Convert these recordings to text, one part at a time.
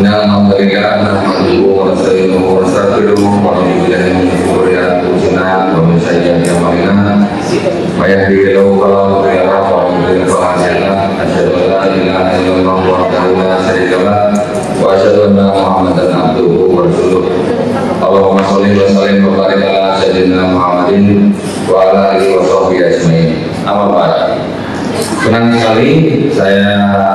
Alhamdulillah, nahmaduhu wa nasta'inuhu wa nastaghfiruh wa na'udzu billahi min shururi anfusina wa min sayyi'ati a'malina. May yahdihillahu fala mudilla lahu wa may yudlil fala hadiya lahu. Asyhadu an la ilaha illallah wahdahu la syarika lahu wa asyhadu anna Muhammadan abduhu wa rasuluh. Allahumma shalli wa sallim wa barik ala sayyidina Muhammadin wa ala alihi wa sahbihi ajmain. Amma ba'd. Senang sekali saya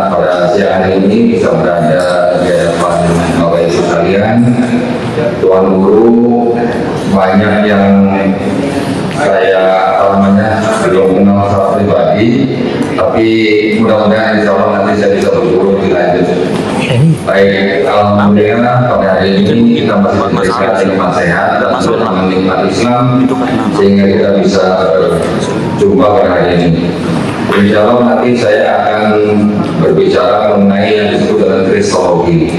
pada siang hari ini bisa berada di hadapan Bapak Ibu sekalian, Tuan Guru. Banyak yang saya belum kenal secara pribadi, tapi mudah-mudahan insya Allah nanti saya bisa berguru lebih lanjut. Baik, alhamdulillah pada hari ini kita masih diberikan nikmat sehat dan nikmat Islam sehingga kita bisa berjumpa pada hari ini. Insya Allah nanti saya akan berbicara mengenai yang disebut dengan kristologi.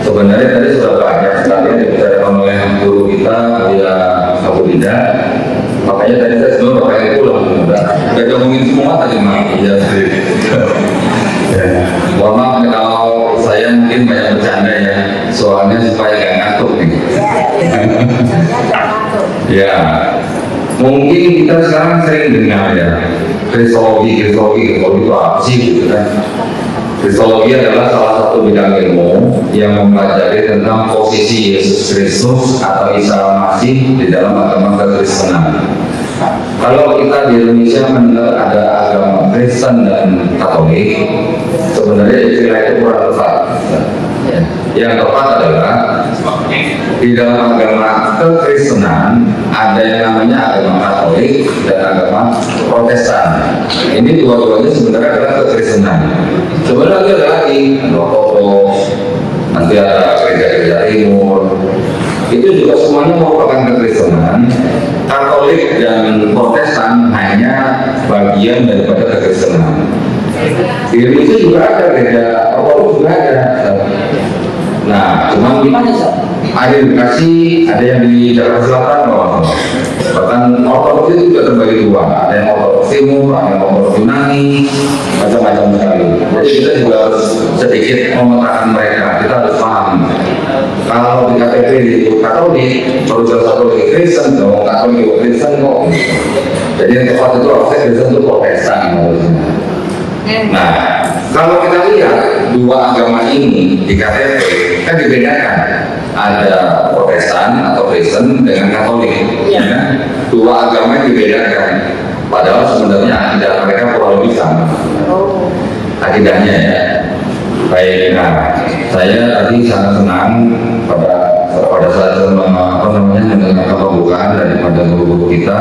Sebenarnya tadi sudah banyak sekali yang dibicarakan oleh guru kita, Buya Abu Dinda. Makanya tadi saya sebelum pakai pulang, nggak ngomongin semua tadi maaf. Ya, mohon maaf kalau saya mungkin banyak bercanda ya, soalnya supaya nggak ngantuk nih. Ya, mungkin kita sekarang sering dengar ya, kristologi itu apa sih gitu kan? Kristologi adalah salah satu bidang ilmu yang mempelajari tentang posisi Yesus Kristus atau Isa Masih di dalam agama kekristenan. Kalau kita di Indonesia mendengar ada agama Kristen dan Katolik, sebenarnya istilah itu kurang tepat. Yang tepat adalah di dalam agama kekristenan ada yang namanya agama Katolik dan agama Protestan. Ini dua-duanya sebenarnya adalah kekristenan. Sebenarnya ada lagi Ortodoks, nanti ada gereja-gereja timur. Itu juga semuanya merupakan kekristenan. Katolik dan Protestan hanya bagian daripada kekristenan. Di Indonesia juga ada gereja Ortodoks juga ada. Nah, cuma ada yang dikasih, ada yang di Jakarta Selatan loh. Bahkan Ortodoks itu juga terbagi dua, ada yang Ortodoks Timur, ada yang Ortodoks Yunani, macam-macam sekali. Jadi kita juga harus sedikit memetakan mereka. Kita harus paham. Kalau di KTP di Katolik, perlu satu lagi Kristen, dong. Katolik juga Kristen kok. Jadi yang tepat itu harusnya Kristen itu Protestan. Nah, kalau kita lihat dua agama ini di KTP kan dibedakan. Ada Protestan atau Kristen dengan Katolik. Ya. Dua agama yang dibedakan. Padahal sebenarnya akidah mereka kurang lebih sama. Akidahnya ya. Baik, nah saya tadi sangat senang pada saat mendengar pembukaan daripada guru-guru kita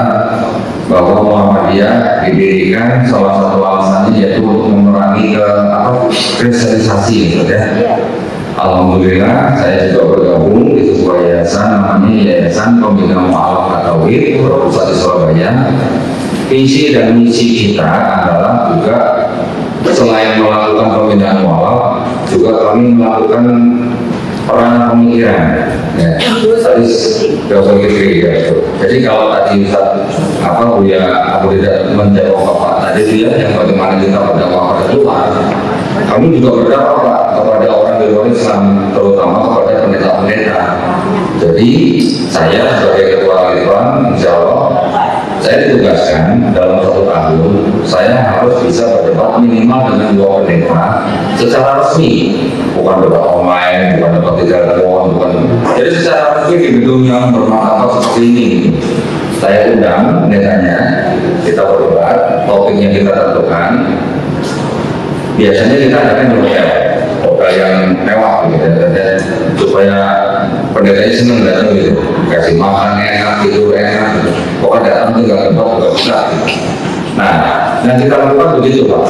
bahwa Muhammadiyah didirikan salah satu alasannya yaitu untuk memerangi kristenisasi gitu ya. Alhamdulillah saya juga bergabung di sebuah yayasan namanya Yayasan Pembina Mu'alaf Katolik berpusat di Surabaya. Visi dan misi kita adalah juga selain melakukan pembinaan mu'alaf, juga kami melakukan peran pemikiran. Ya, tadi filosofi ya. Jadi kalau tadi Buya Abu Dinda menjawab Bapak tadi dia yang bagaimana kita berdakwah pada luar, kami juga berdakwah kepada orang di luar Islam, terutama kepada pendeta-pendeta. Jadi saya sebagai ketua Alipan, insya Allah saya ditugaskan dalam 1 tahun saya harus bisa berdebat minimal dengan 2 pendeta secara resmi, bukan debat online, bukan debat di telepon, bukan. Jadi secara resmi di gedung yang bermartabat seperti ini saya undang pendetanya, kita berdebat, topiknya kita tentukan. Biasanya kita adakan hotel yang mewah gitu, dan supaya pendetanya senang datang gitu, kasih makan enak, tidur enak gitu. Pokoknya datang tinggal tempat juga bisa. Nah, yang kita lakukan begitu Pak.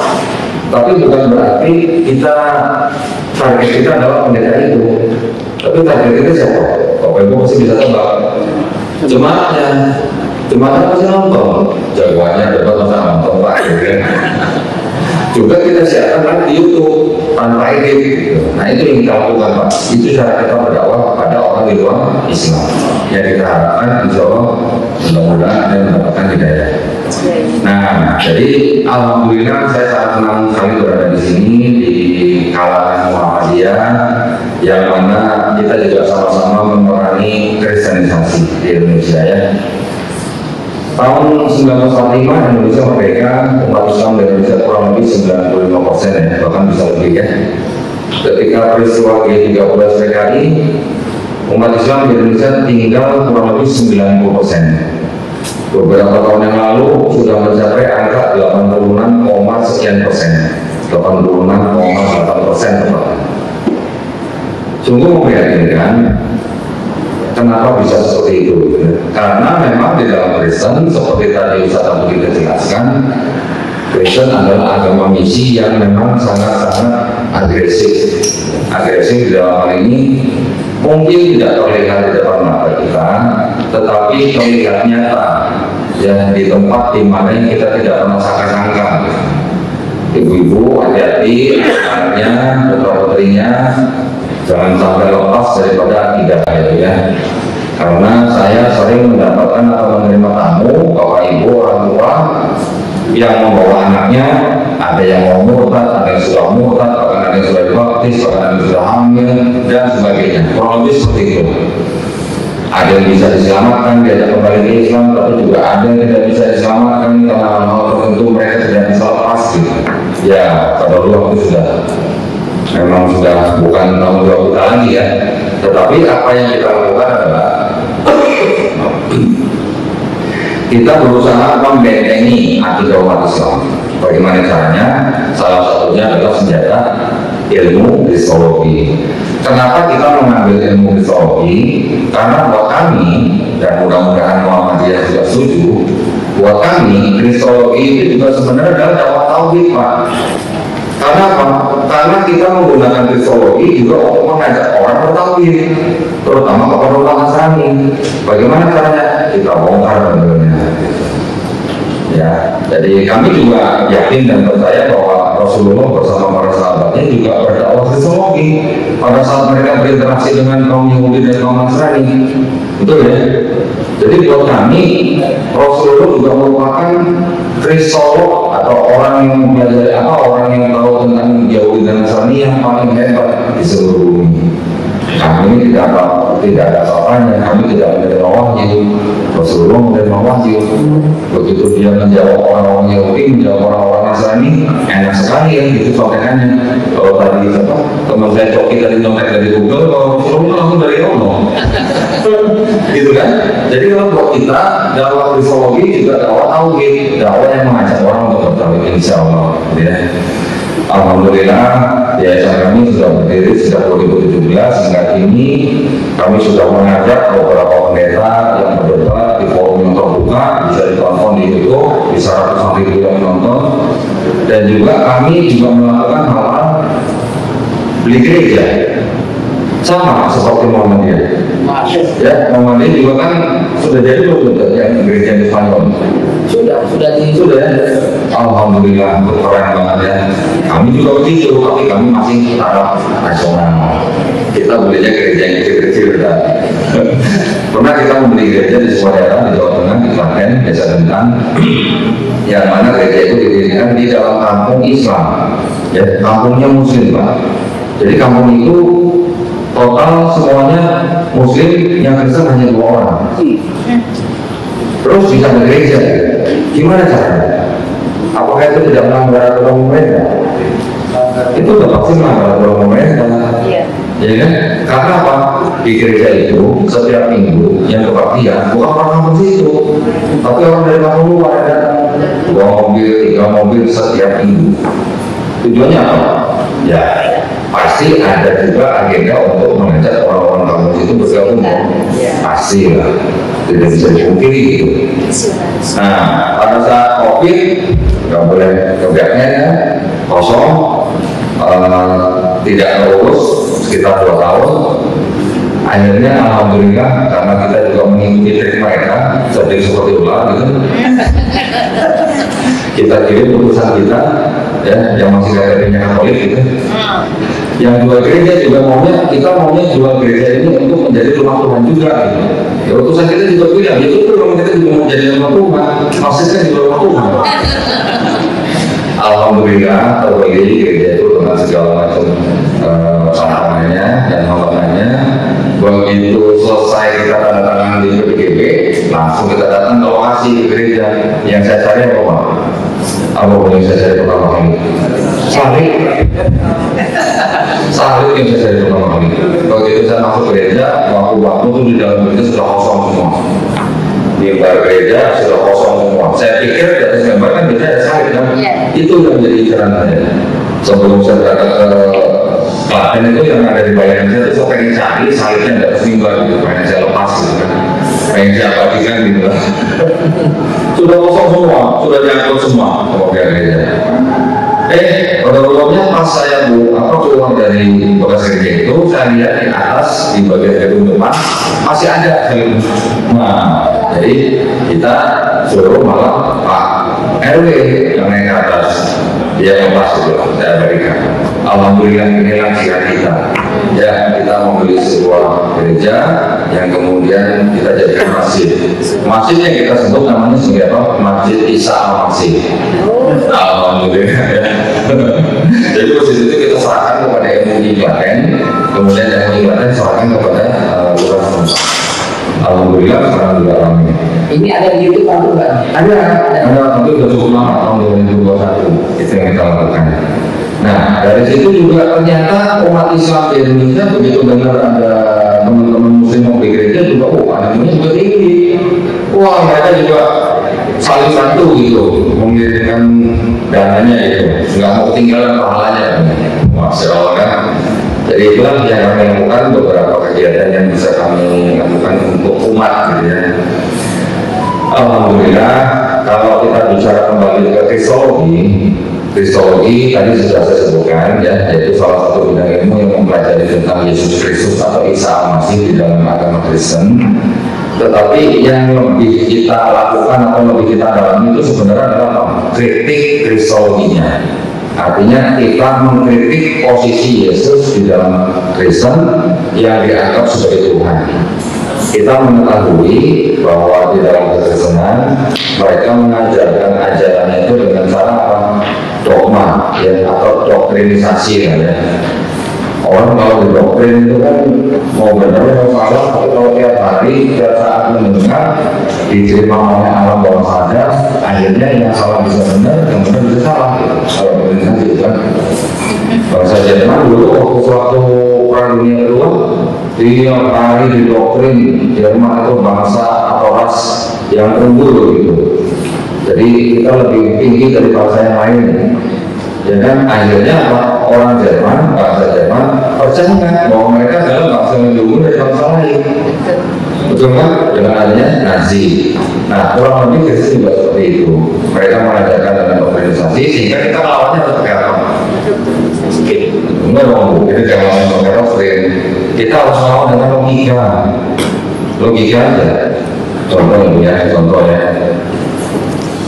Tapi bukan berarti target kita adalah pendeta itu. Tapi target kita siapa? Bapak Ibu pasti bisa tebak. Jemaatnya pasti nonton. Jagoannya dapat masa nonton Pak. Juga kita siapkan di YouTube tanpa edit gitu. Nah itu yang kita lakukan Pak. Itu cara kita berdakwah kepada orang di luar Islam. Yang kita harapkan insya Allah mudah-mudahan ada mendapatkan hidayah. Nah, jadi alhamdulillah saya sangat senang sekali berada di sini di kalangan Muhammadiyah, yang mana kita juga sama-sama memerangi kristenisasi di Indonesia ya. Tahun 1945 Indonesia merdeka, umat Islam di Indonesia kurang lebih 95% ya, bahkan bisa lebih ya. Ketika peristiwa G30 PKI, umat Islam di Indonesia tinggal kurang lebih 90%. Beberapa tahun yang lalu sudah mencapai angka 86, sekian persen, 86,8%. Sungguh memprihatinkan. Kenapa bisa seperti itu? Karena memang di dalam Kristen, seperti tadi Ustaz Abu kita jelaskan, Kristen adalah agama misi yang memang sangat-sangat agresif. Agresif di dalam hal ini mungkin tidak terlihat di depan mata kita, tetapi terlihat nyata ya di tempat di mana kita tidak pernah sangka-sangka. Ibu-ibu hati-hati, anaknya, putra-putrinya jangan sampai lepas daripada akidah ya. Karena saya sering mendapatkan atau menerima tamu, bapak ibu, orang tua yang membawa anaknya, ada yang mau murtad, ada yang sudah murtad, bahkan ada yang sudah dibaptis, bahkan ada yang sudah hamil dan sebagainya. Kurang lebih seperti itu. Ada yang bisa diselamatkan, diajak kembali ke Islam, tapi juga ada yang tidak bisa diselamatkan karena hal tertentu mereka tidak bisa lepas gitu. Ya, pada waktu sudah memang sudah bukan tanggung jawab kita lagi ya. Tetapi apa yang kita lakukan adalah kita berusaha membentengi akidah umat Islam. Bagaimana caranya? Salah satunya adalah senjata ilmu kristologi. Kenapa kita mengambil ilmu kristologi? Karena buat kami, dan mudah-mudahan Muhammadiyah juga setuju, buat kami kristologi itu juga sebenarnya adalah dakwah tauhid, Pak. Karena apa? Karena kita menggunakan kristologi juga untuk mengajak orang bertauhid, terutama kepada orang Nasrani. Bagaimana caranya? Kita bongkar sebenarnya. Ya, jadi kami juga yakin dan percaya bahwa Rasulullah bersama para sahabatnya juga berdakwah kristologi pada saat mereka berinteraksi dengan kaum Yahudi dan kaum Nasrani. Betul ya? Jadi buat kami Rasulullah juga merupakan kristolog atau orang yang mempelajari orang yang tahu tentang Yahudi dan Nasrani yang paling hebat di seluruh bumi. Kami tidak ada apa-apanya, kami tidak menerima wahyu. Rasulullah menerima wahyu. Begitu dia menjawab orang-orang Yahudi, menjawab orang-orang Nasrani, enak sekali ya gitu sokekannya. Kalau tadi teman saya coki tadi nyontek dari Google, kalau Rasulullah langsung dari Allah. Gitu kan? Jadi kalau buat kita dakwah kristologi juga dakwah tauhid, dakwah yang mengajak orang untuk bertauhid, insya Allah. Ya. Alhamdulillah, yayasan kami sudah berdiri sejak 2017 hingga kini. Kami sudah mengajak beberapa pendeta yang berdebat di forum yang terbuka, bisa ditonton di YouTube, bisa ratusan ribu yang menonton. Dan juga kami juga melakukan hal-hal beli gereja, sama seperti Muhammadiyah. Ya, Muhammadiyah juga kan sudah jadi belum yang gereja di Spanyol. Sudah ya. Alhamdulillah, keren banget ya. Kami juga begitu, tapi kami masih taraf nasional. Kita belinya gereja yang kecil-kecil dah. Pernah kita membeli gereja di sebuah daerah di Jawa Tengah, di Klaten, Desa Dentang, yang mana gereja itu didirikan di dalam kampung Islam. Ya, kampungnya Muslim, Pak. Jadi kampung itu total semuanya Muslim, yang Kristen hanya 2 orang. Terus bisa ada gereja, gimana caranya? Apakah itu tidak melanggar aturan pemerintah? Itu udah pasti melanggar aturan pemerintah. Ya kan? Karena apa? Di gereja itu setiap minggu yang kebaktian bukan orang kampung situ, tapi orang dari kampung luar yang datang 2 mobil, 3 mobil setiap minggu. Tujuannya apa? Ya pasti ada juga agenda untuk mengajak orang-orang kampung situ bergabung. Pasti lah, tidak bisa dipungkiri gitu. Nah, pada saat COVID nggak boleh kegiatannya ya, kosong, tidak terurus sekitar 2 tahun. Akhirnya alhamdulillah karena kita juga mengikuti trik mereka, seperti ular gitu. Kita kirim utusan kita ya, yang masih kadernya Katolik gitu. Yang jual gereja juga kita maunya jual gereja ini untuk menjadi rumah Tuhan juga gitu. Ya utusan kita juga bilang, ya itu rumah kita juga menjadi rumah Tuhan, maksudnya di rumah Tuhan. Alhamdulillah terbagi gereja itu dengan segala macam tantangannya dan halangannya. Begitu selesai kita tanda tangan di PPGB, langsung kita datang ke lokasi gereja. Yang saya cari apa? Apa yang saya cari pertama kali? Salib. Salib yang saya cari pertama kali. Begitu saya masuk gereja, waktu itu di dalam gereja sudah kosong semua. Di bar gereja sudah kosong semua. Saya pikir di atas gambar kan biasanya ada salib kan? Itu yang menjadi incaran saya. Sebelum saya berangkat ke Klaten itu yang ada di bayangan saya itu saya pengen cari salibnya di atas mimbar gitu, pengen saya lepas gitu kan, pengen saya bagikan gitu kan. Sudah kosong semua, sudah diangkut semua sama pihak gereja. Pada pas saya keluar dari bekas gereja itu, saya lihat di atas di bagian gedung depan masih ada salib. Nah, jadi kita suruh malah Pak RW yang naik ke atas, dia lepas itu saya berikan. Alhamdulillah inilah sikap kita. Ya, kita membeli sebuah gereja yang kemudian kita jadikan masjid. Masjid yang kita sebut namanya sebagai apa? Masjid Isa Al-Masih. Alhamdulillah. Jadi posisi itu kita serahkan kepada MUI Klaten, kemudian MUI Klaten serahkan kepada Lurah Setempat. Alhamdulillah sekarang juga ramai. Ini ada di YouTube kan Pak? Ada, itu sudah cukup lama tahun 2021 itu yang kita lakukan. Nah, dari situ juga ternyata umat Islam di Indonesia begitu dengar ada teman-teman Muslim mau di gereja juga, animenya juga tinggi. Wah, mereka juga saling bantu gitu, mengirimkan dananya gitu, nggak mau ketinggalan pahalanya. Masya Allah kan. Jadi itulah yang kami lakukan, beberapa kegiatan yang bisa kami lakukan untuk umat gitu ya. Alhamdulillah, kalau kita bicara kembali ke Kristologi tadi sudah saya sebutkan ya, yaitu salah satu bidang ilmu yang mempelajari tentang Yesus Kristus atau Isa Al-Masih di dalam agama Kristen. Tetapi yang lebih kita lakukan atau lebih kita dalami itu sebenarnya adalah kritik kristologinya. Artinya kita mengkritik posisi Yesus di dalam Kristen yang dianggap sebagai Tuhan. Kita mengetahui bahwa di dalam Kekristenan mereka mengajarkan ajarannya itu dengan cara apa? Dogma ya, atau doktrinisasi ya. Orang kalau didoktrin itu kan mau benar mau salah, tapi kalau tiap hari tiap saat mendengar diterima oleh alam bawah sadar, akhirnya yang salah bisa benar, yang benar bisa salah gitu. Kalau doktrinisasi itu kan bangsa Jerman dulu waktu Perang Dunia Kedua tiap hari didoktrin Jerman itu bangsa atau ras yang unggul gitu. Jadi kita lebih tinggi dari bangsa yang lain. Ya kan, akhirnya orang Jerman, bangsa Jerman percaya bahwa mereka adalah bangsa yang unggul dari bangsa lain. Betul kan? Dengan adanya Nazi. Nah, kurang lebih Kristen juga seperti itu. Mereka mengajarkan dengan organisasi sehingga kita lawannya harus pakai apa? Enggak dong, kita jangan pakai doktrin. Kita harus melawan dengan logika aja. Contoh ya.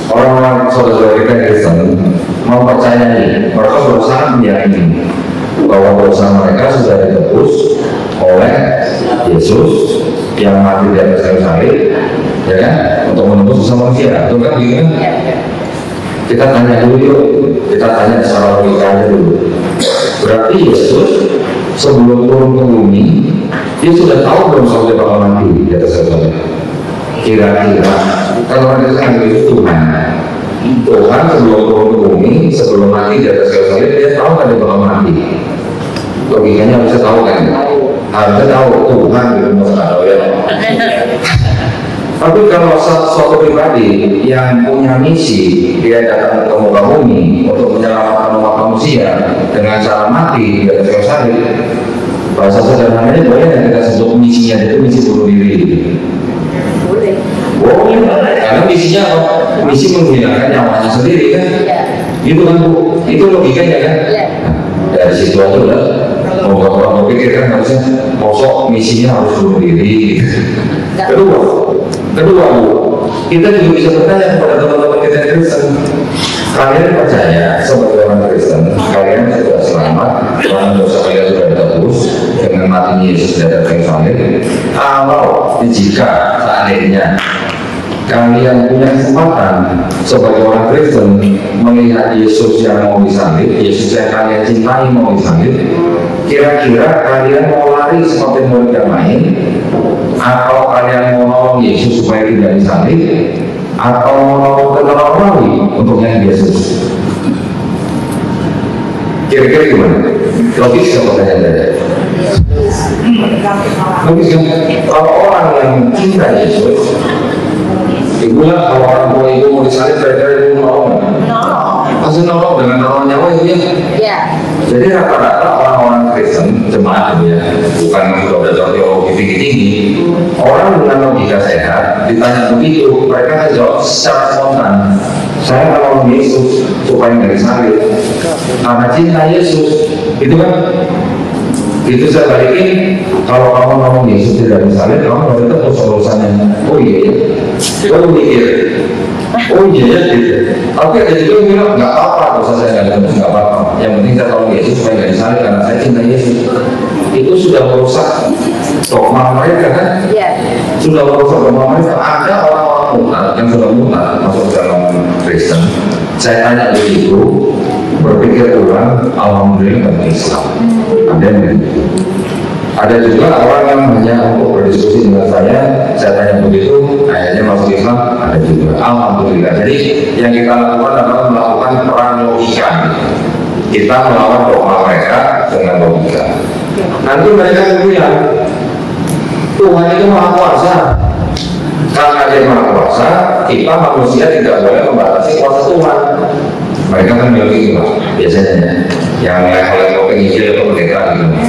Orang-orang saudara kita Kristen mempercayai, mereka berusaha meyakini bahwa dosa mereka sudah ditebus oleh Yesus yang mati di atas kayu salib, ya kan, untuk menebus dosa manusia. Itu kan gitu kan? Kita tanya dulu yuk, kita tanya secara logika aja dulu. Berarti Yesus sebelum turun ke bumi, dia sudah tahu belum kalau dia bakal mati di atas kayu salib? Kira-kira kalau ada sekali itu Tuhan sebelum turun ke bumi, sebelum mati di atas kayu salib, dia tahu kan dia bakal mati. Logikanya harusnya tahu kan? Harusnya tahu Tuhan gitu, masa tahu ya. Tapi kalau suatu pribadi yang punya misi, dia datang ke muka bumi untuk menyelamatkan umat manusia dengan cara mati di atas kayu salib, bahasa sederhananya boleh yang kita sebut misinya itu misi bunuh diri. Boleh, karena misinya apa? Misi menghilangkan nyawanya sendiri kan? Gitu kan Bu? Itu logikanya kan? Dari situ aja udah membuat orang berpikir kan harusnya kosong misinya harus bunuh diri. Kedua Bu, kita juga bisa bertanya kepada teman-teman kita yang Kristen. Kalian percaya sebagai orang Kristen, kalian sudah selamat, karena dosa kalian sudah ditebus, dengan mati Yesus di atas kayu salib. Kalau jika seandainya kalian punya kesempatan sebagai orang Kristen melihat Yesus yang mau disalib, Yesus yang kalian cintai mau disalib, kira-kira kalian mau lari seperti murid yang lain, atau kalian mau nolong Yesus supaya tidak disalib, atau mau menolong lagi untuk yang Yesus? Kira-kira gimana? Logis nggak pertanyaan saya? Logis kan? Kalau orang yang cinta Yesus, itulah kalau orang tua ibu mau disalib, kira-kira ibu nolong? Pasti nolong dengan nolong nyawa itu ya. Jadi rata-rata orang-orang Kristen jemaat ya, bukan sudah belajar teologi tinggi-tinggi, orang dengan logika sehat ditanya begitu, mereka jawab secara spontan, saya nolong Yesus supaya nggak disalib karena cinta Yesus, gitu kan? Itu saya balikin, kalau kamu nolong Yesus tidak disalib, kamu harus ketemu solusinya. Oh iya, kamu mikir, oh iya gitu. Tapi ada juga yang bilang nggak apa-apa, dosa saya nggak apa-apa. Yang penting saya nolong Yesus supaya nggak disalib karena saya cinta Yesus. Itu sudah merusak dogma mereka kan? Sudah merusak dogma mereka. Ada orang-orang murtad yang sudah murtad masuk dalam Kristen. Saya tanya begitu, berpikir ulang, alhamdulillah dalam Islam. Ada yang begitu. Ada juga orang yang hanya untuk berdiskusi dengan saya tanya begitu, akhirnya masuk Islam, ada juga. Alhamdulillah. Jadi yang kita lakukan adalah melakukan perang logika. Kita melawan dogma mereka dengan logika. Nanti mereka kemudian Tuhan itu maha kuasa. Karena dia maha kuasa, kita manusia tidak boleh membatasi kuasa Tuhan. Mereka kan bilang biasanya yang level-level pengikir atau pendekar gitu.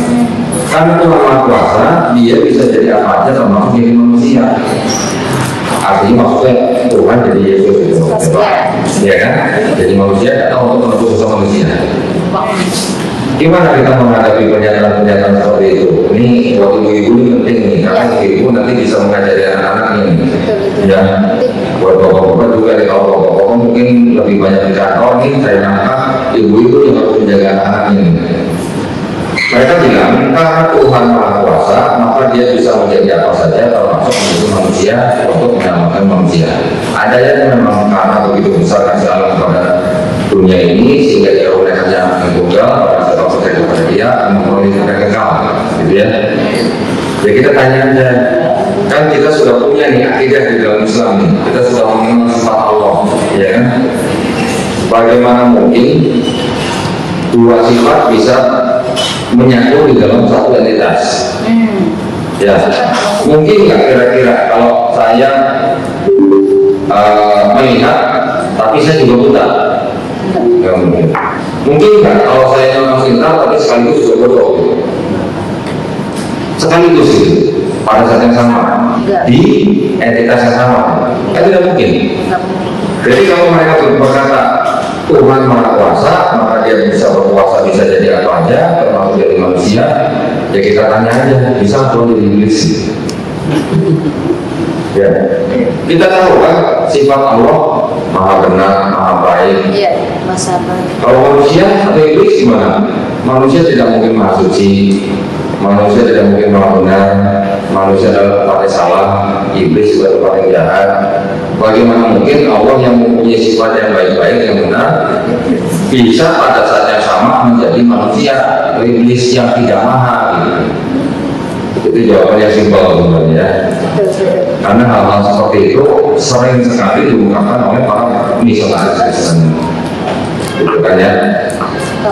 Karena Tuhan maha kuasa, dia bisa jadi apa aja termasuk jadi manusia. Artinya maksudnya Tuhan jadi Yesus gitu. Ya kan? Jadi manusia atau untuk menebus dosa manusia. Gimana kita menghadapi pernyataan-pernyataan seperti itu? Ini buat ibu-ibu ini penting nih, karena ibu nanti bisa mengajari anak-anaknya nih. Ya, buat bapak-bapak juga nih, kalau bapak-bapak mungkin lebih banyak di kantor nih, saya nyangka ibu-ibu yang harus menjaga anak-anaknya nih. Mereka bilang, karena Tuhan maha kuasa, maka dia bisa menjadi apa saja termasuk untuk manusia untuk menyelamatkan manusia. Ada yang memang karena begitu besar kasih Allah kepada dunia ini sehingga dia oleh hanya menggugah pada sebab terjadi kepada dia memperoleh sampai kekal, gitu ya. Jadi kita tanya aja, kan kita sudah punya nih akidah di dalam Islam nih, kita sudah mengenal sifat Allah, ya kan? Bagaimana mungkin dua sifat bisa menyatu di dalam satu entitas? Ya, mungkin nggak kira-kira kalau saya melihat, tapi saya juga buta? Nggak mungkin. Mungkin nggak kalau saya memang pintar, tapi sekaligus juga bodoh? Sekaligus gitu, pada saat yang sama, di entitas yang sama, kan tidak mungkin. Jadi kalau mereka berkata Tuhan maha kuasa, maka dia bisa berkuasa, bisa jadi apa aja, termasuk jadi manusia. Ya kita tanya aja, bisa Tuhan jadi iblis? Ya, kita tahu kan sifat Allah maha benar, maha baik. Iya, maha baik. Kalau manusia atau iblis gimana? Manusia tidak mungkin maha suci, manusia tidak mungkin maha benar, manusia adalah tempatnya salah, iblis juga tempat yang jahat. Bagaimana mungkin Allah yang mempunyai sifat yang baik-baik, yang benar, bisa pada saat yang sama menjadi manusia, iblis yang tidak maha gitu. Itu jawaban yang simpel sebenarnya. Karena hal-hal seperti itu sering sekali diungkapkan oleh para misionaris Kristen, gitu kan ya.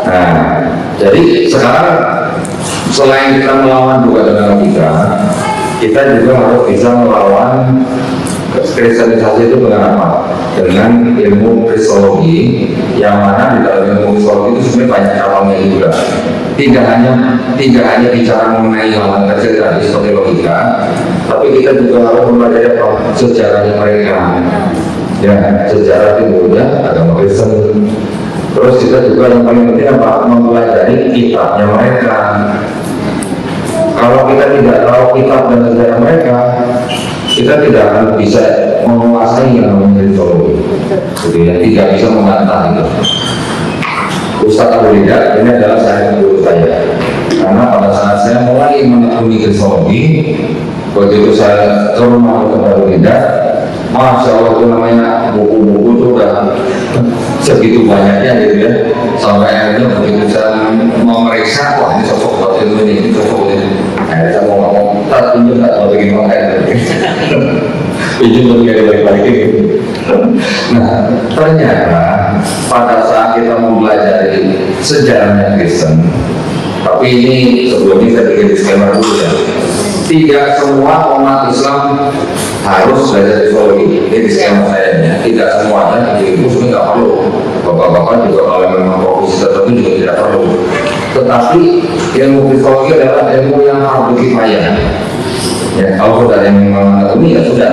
Nah, jadi sekarang selain kita melawan juga dengan logika, kita juga harus bisa melawan kristenisasi itu dengan apa? Dengan ilmu kristologi, yang mana di dalam ilmu kristologi itu sebenarnya banyak cabangnya juga. Tidak hanya bicara mengenai hal kecil tadi seperti logika, tapi kita juga harus mempelajari sejarahnya mereka. Ya, sejarah timurnya agama Kristen. Terus kita juga yang paling penting apa? Mempelajari kitabnya mereka. Kalau kita tidak tahu kitab dan sejarah mereka, kita tidak akan bisa menguasai yang namanya kristologi. Jadi tidak bisa membantah itu. Ustaz Abu Lidah ini adalah saya guru saya. Karena pada saat saya mulai menekuni kristologi, begitu saya ke rumah Baru Indah, Masya Allah itu namanya buku-buku itu udah segitu banyaknya gitu ya. Sampai akhirnya begitu saya memeriksa, wah ini cocok buat ini cocok buat ini. Akhirnya saya mau ngomong, tak tunjuk tak mau bikin makanya. Pinjam untuk yang baik-baik gitu. Nah, ternyata pada saat kita mempelajari sejarahnya Kristen, tapi ini sebelumnya saya bikin disclaimer dulu ya. Tidak semua umat Islam harus belajar kristologi. Ini disclaimer saya ya. Tidak semuanya, itu sebenarnya nggak perlu. Bapak-bapak juga kalau memang profesi tertentu juga tidak perlu. Tetapi ilmu kristologi adalah ilmu yang harus kifayah. Ya, kalau sudah yang menekuni ya sudah.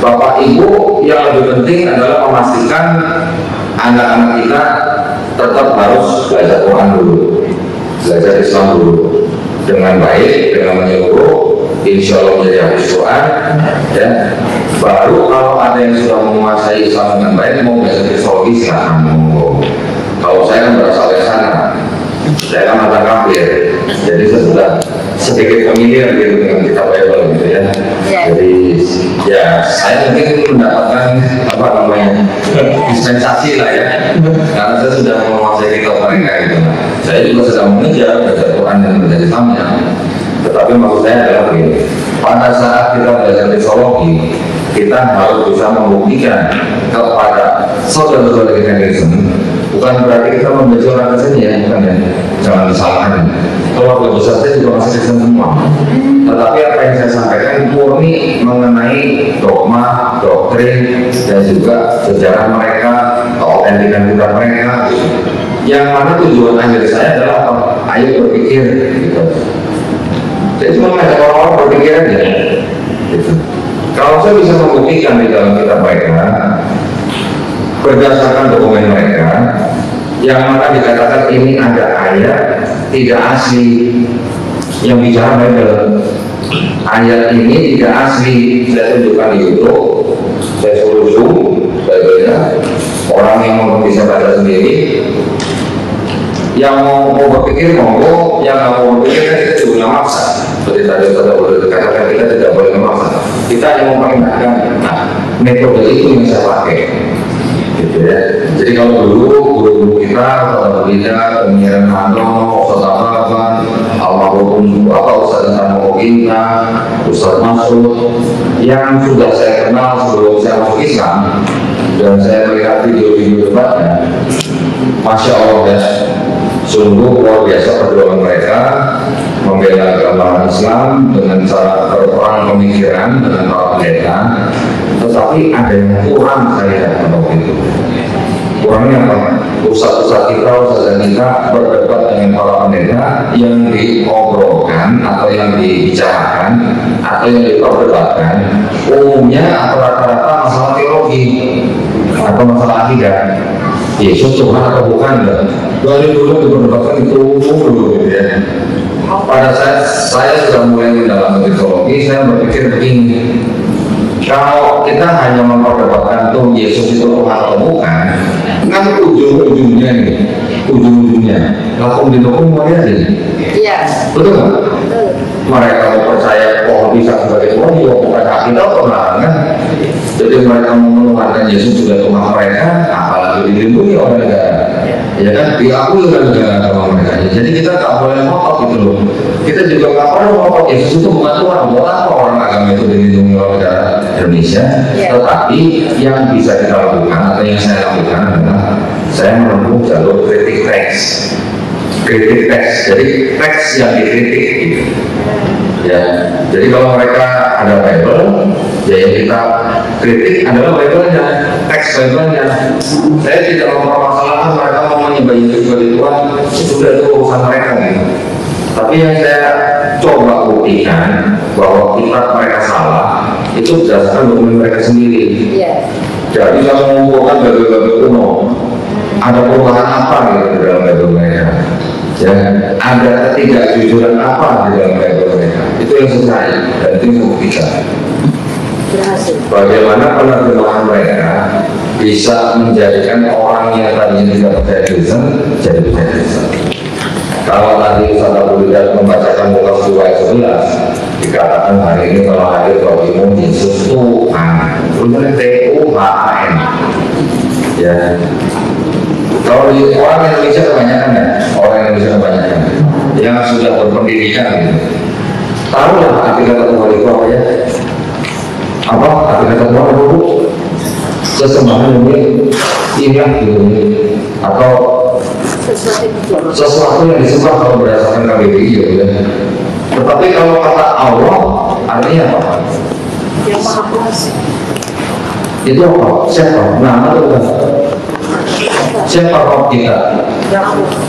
Bapak Ibu yang lebih penting adalah memastikan anak-anak kita tetap harus belajar Quran dulu, belajar Islam dulu dengan baik, dengan menyeluruh, insya Allah menjadi hafiz Quran, ya. Baru kalau ada yang sudah menguasai Islam dengan baik mau belajar kristologi silahkan. Kalau saya kan berasal dari sana, saya kan mantan kafir, jadi saya sudah sedikit familiar gitu dengan kitab Bible gitu ya. Jadi ya saya mungkin mendapatkan apa namanya dispensasi lah ya, karena saya sudah menguasai kitab mereka gitu. Saya juga sedang mengejar belajar Quran dan belajar Islamnya. Tetapi maksud saya adalah begini, pada saat kita belajar kristologi, kita harus bisa membuktikan kepada saudara-saudara kita Kristen. Bukan berarti kita membaca orang Kristen ya, bukan ya, jangan disalahkan. Keluarga besar saya juga masih Kristen semua. Tetapi apa yang saya sampaikan murni mengenai dogma, doktrin, dan juga sejarah mereka, keautentikan kitab mereka. Yang mana tujuan akhir saya adalah ayo berpikir gitu. Saya cuma ngajak orang-orang berpikir aja gitu. Kalau saya bisa membuktikan di dalam kitab mereka berdasarkan dokumen mereka yang mana dikatakan ini ada ayat tidak asli yang bicara Bible, ayat ini tidak asli, saya tunjukkan di YouTube, saya suruh zoom Bible-nya, orang yang mau bisa baca sendiri, yang mau berpikir monggo, yang nggak mau berpikir kan kita juga nggak maksa. Seperti tadi kita boleh dikatakan kita tidak boleh memaksa, kita yang memperintahkan. Nah, metode itu yang saya pakai. Gitu ya. Jadi kalau dulu guru-guru kita, kalau tidak penyiaran Hano, Ustaz Abrahan, almarhum Ustaz Tano Kita, Ustaz Masud, yang sudah saya kenal sebelum saya masuk Islam, dan saya melihat video-video debatnya, Masya Allah ya, sungguh luar biasa perjuangan mereka membela agama Islam dengan cara berperang pemikiran dengan para pendeta. Tetapi ada yang kurang saya waktu itu. Kurangnya apa? Ustaz-ustaz kita, ustaz kita berdebat dengan para pendeta yang diobrolkan atau yang dibicarakan atau yang diperdebatkan umumnya atau rata-rata masalah teologi atau masalah akidah. Yesus Tuhan atau bukan? Dari dulu diperdebatkan itu dulu gitu ya. Pada saat saya sudah mulai mendalami teologi, saya berpikir begini. Kalau kita hanya memperdebatkan tuh Yesus itu Tuhan atau bukan, kan ujung-ujungnya nih, ujung-ujungnya langsung didukung mereka nih. Iya. Betul nggak? Betul. Mereka percaya pohon bisa sebagai Tuhan, juga bukan hak kita atau larangan. Jadi mereka menuhankan Yesus juga Tuhan mereka, apalagi dilindungi oleh negara. Ya kan, diakui oleh negara agama mereka. Jadi kita tak boleh ngotot gitu loh. Kita juga nggak perlu ngotot Yesus itu bukan Tuhan. Buat apa orang agama itu dilindungi oleh negara Indonesia? Tetapi yang bisa kita lakukan atau yang saya lakukan adalah saya menempuh jalur kritik teks. Kritik teks, jadi teks yang dikritik gitu. Ya, jadi kalau mereka ada Bible, ya yang kita kritik adalah Bible-nya, teks Bible-nya. Saya tidak mempermasalahkan mereka mau menyembah Yesus sebagai Tuhan, itu sudah itu urusan mereka gitu. Tapi yang saya coba buktikan bahwa kitab mereka salah, itu berdasarkan dokumen mereka sendiri. Jadi kalau mengumpulkan Bible-Bible kuno, ada perubahan apa gitu di dalam Bible mereka? Ya, ada ketidakjujuran apa di dalam Bible mereka? Itu yang saya dan itu yang buktikan. Bagaimana penerjemahan mereka bisa menjadikan orang yang tadinya tidak percaya Kristen jadi percaya Kristen. Kalau tadi Ustaz Abu Ridwan membacakan muka surat 11, dikatakan hari ini kalau hadir Rohimu Yesus Tuhan, benar Tuhan, ya. Kalau di orang Indonesia kebanyakan ya, orang Indonesia kebanyakan yang sudah berpendidikan, gitu. Tahu lah arti kata Tuhan itu apa ya? Apa arti kata Tuhan itu? Sesembahan ini ilah gitu, atau sesuatu yang disembah kalau berdasarkan KBBI gitu ya. Tetapi kalau kata Allah artinya apa? Yang Maha Kuasa. Itu apa? Siapa? Nama itu kan? Siapa Rob kita?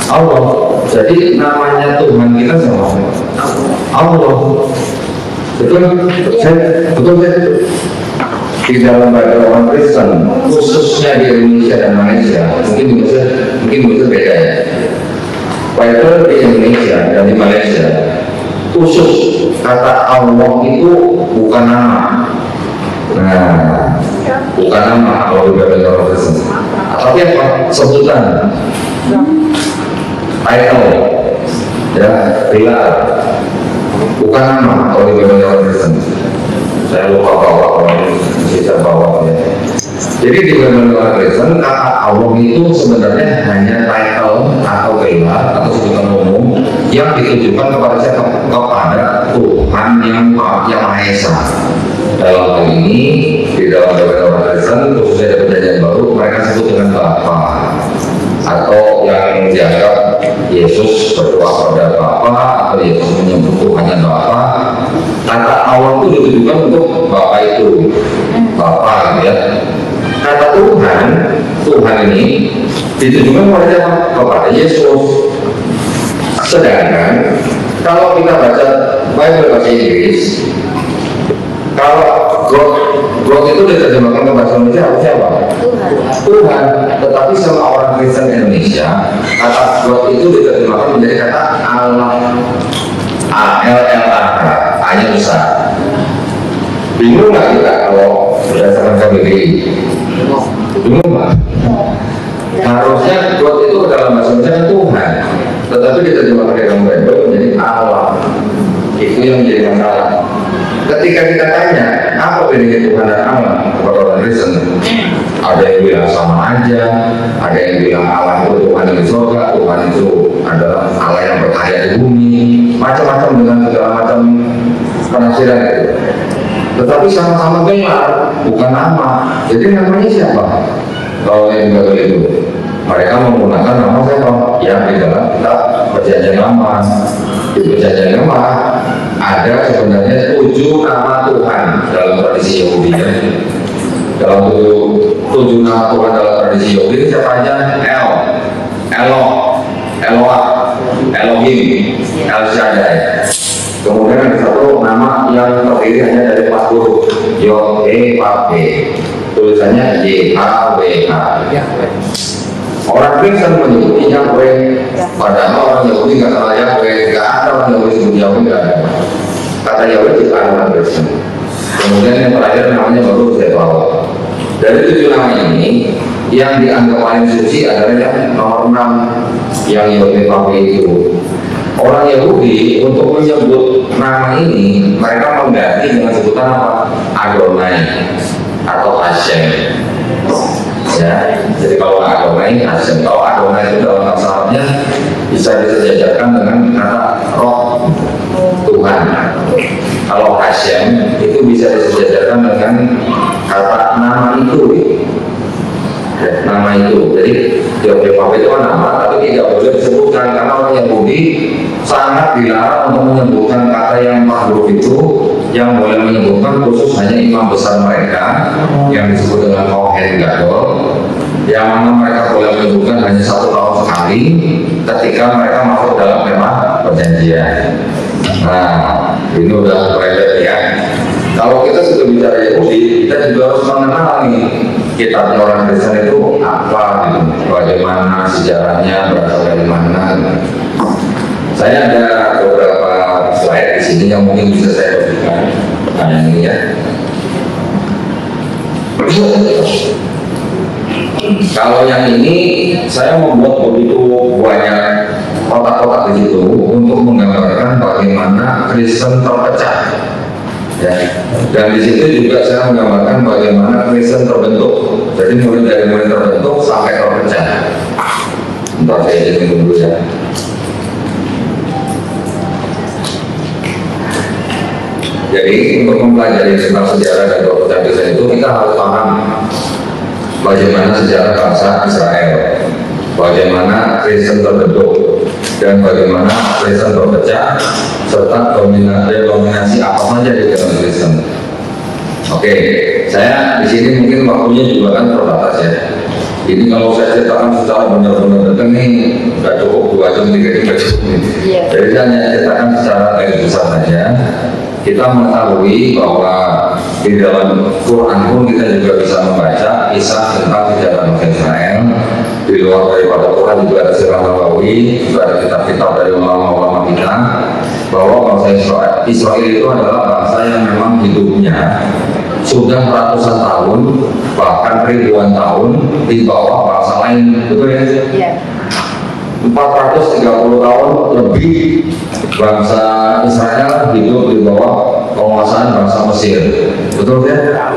Allah. Jadi namanya Tuhan kita siapa? Allah. Betul? Betul. Di dalam bahasa orang Kristen, khususnya di Indonesia dan Malaysia, mungkin bisa beda ya. Bible di Indonesia dan di Malaysia, khusus kata Allah itu bukan nama. Nah, bukan nama kalau di bahasa orang Kristen. Tapi apa? Sebutan, title, ya, gelar, bukan nama kalau di bahasa orang Kristen. Saya lupa bawa orang bisa bawa ya. Jadi di dalam Kristen kata Allah itu sebenarnya hanya title atau gelar atau sebutan umum yang ditujukan kepada siapa? Kepada Tuhan yang Maha Esa. Dalam hal ini di dalam orang Kristen khususnya di Perjanjian Baru mereka sebut dengan Bapa, atau yang dianggap Yesus berdoa pada Bapa atau Yesus menyebut Tuhannya Bapa. Kata Allah itu ditujukan untuk Bapa itu, Bapa ya. Kata Tuhan ini ditujukan kepada Yesus. Sedangkan kalau kita baca Bible bahasa Inggris, kalau God itu diterjemahkan ke bahasa Indonesia siapa? Tuhan. Tetapi sama orang Kristen Indonesia, kata God itu diterjemahkan menjadi kata Allah. A-L-L-A-K, A-nya besar. Bingung nggak kita kalau berdasarkan KBBI? Bingung nggak? Harusnya God itu dalam bahasa Indonesia Tuhan, tetapi diterjemahkan dalam Bible menjadi Allah. Itu yang menjadi masalah. Ketika kita tanya apa bedanya Tuhan dan Allah kepada orang Kristen, ada yang bilang sama aja, ada yang bilang Allah itu Tuhan yang di surga, Tuhan itu adalah Allah yang berkarya di bumi, macam-macam dengan segala macam penafsiran itu. Tetapi sama-sama gelar, bukan nama. Jadi namanya siapa? Kalau yang Bible itu, mereka menggunakan nama siapa? Yang di dalam kitab Perjanjian Lama. Di Perjanjian Lama ada sebenarnya 7 nama Tuhan dalam tradisi Yahudi ya. Dalam 7 nama Tuhan dalam tradisi Yahudi siapa aja? Eloah, Elohim, El Shaddai. Kemudian ada satu nama yang terdiri hanya dari 4 huruf, Yod-He-Vav-He, tulisannya YHWH. Orang Kristen menyebut Yahweh, padahal orang Yahudi nggak kenal Yahweh, nggak ada orang Yahudi sebut Yahweh, nggak ada. Kata Yahweh tidak ada orang Kristen. Kemudian yang terakhir namanya baru saya bawa. Dari 7 nama ini, yang dianggap paling suci adalah yang nomor 6, yang Yod-He-Vav-He itu. Orang Yahudi untuk menyebut nama ini, mereka mengganti dengan sebutan apa? Adonai atau Hashem. Ya, jadi kalau Adonai, Hashem. Kalau Adonai itu dalam bahasa Arabnya bisa disejajarkan dengan kata Roh, Tuhan. Kalau Hashem itu bisa disejajarkan dengan kata nama itu. Ya, nama itu. Jadi Yod-He-Vav itu kan nama, tapi tidak boleh disebutkan karena orang Yahudi sangat dilarang untuk menyebutkan kata yang makhluk itu. Yang boleh menyebutkan khusus hanya imam besar mereka yang disebut dengan Kohen Gadol, yang mana mereka boleh menyebutkan hanya 1 tahun sekali ketika mereka masuk dalam kemah perjanjian. Nah, ini udah berbeda ya. Kalau kita sudah bicara Yahudi, kita juga harus mengenal nih kitabnya orang Kristen itu apa, gitu. Bagaimana sejarahnya, berasal dari mana. Saya ada beberapa slide di sini yang mungkin bisa saya berikan. Nah, ini ya. Kalau yang ini saya membuat begitu banyak kotak-kotak di situ untuk menggambarkan bagaimana Kristen terpecah. Ya. Dan di situ juga saya menggambarkan bagaimana Kristen terbentuk. Jadi mulai terbentuk sampai terpecah. Ntar saya jadi dulu ya. Jadi untuk mempelajari tentang sejarah dan perpecahan Kristen itu kita harus paham bagaimana sejarah bangsa Israel, bagaimana Kristen terbentuk, dan bagaimana Kristen terpecah, serta dominasi apa saja di dalam Kristen. Oke, saya di sini mungkin waktunya juga kan terbatas ya. Jadi kalau saya ceritakan secara benar-benar detail nih nggak cukup 2 jam 3 jam cukup. Jadi saya hanya ceritakan secara garis besar saja. Kita mengetahui bahwa di dalam Quran pun kita juga bisa membaca kisah tentang sejarah bangsa Israel. Di luar daripada Quran juga ada sirah Nawawi, juga ada kitab-kitab dari ulama-ulama kita, bahwa bangsa Israel itu adalah bangsa yang memang hidupnya sudah ratusan tahun, bahkan ribuan tahun di bawah bangsa lain, betul ya? Iya. 430 tahun lebih bangsa Israel hidup di bawah penguasaan bangsa Mesir, betul ya?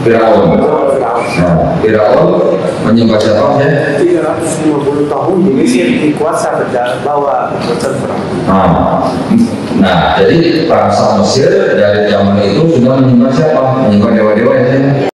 Firaun. Nah, Firaun menyembah siapa ya? 350 tahun di Mesir dikuasa bawah Nah, jadi bangsa Mesir dari zaman itu sudah menyembah siapa? Menyembah dewa-dewa ya.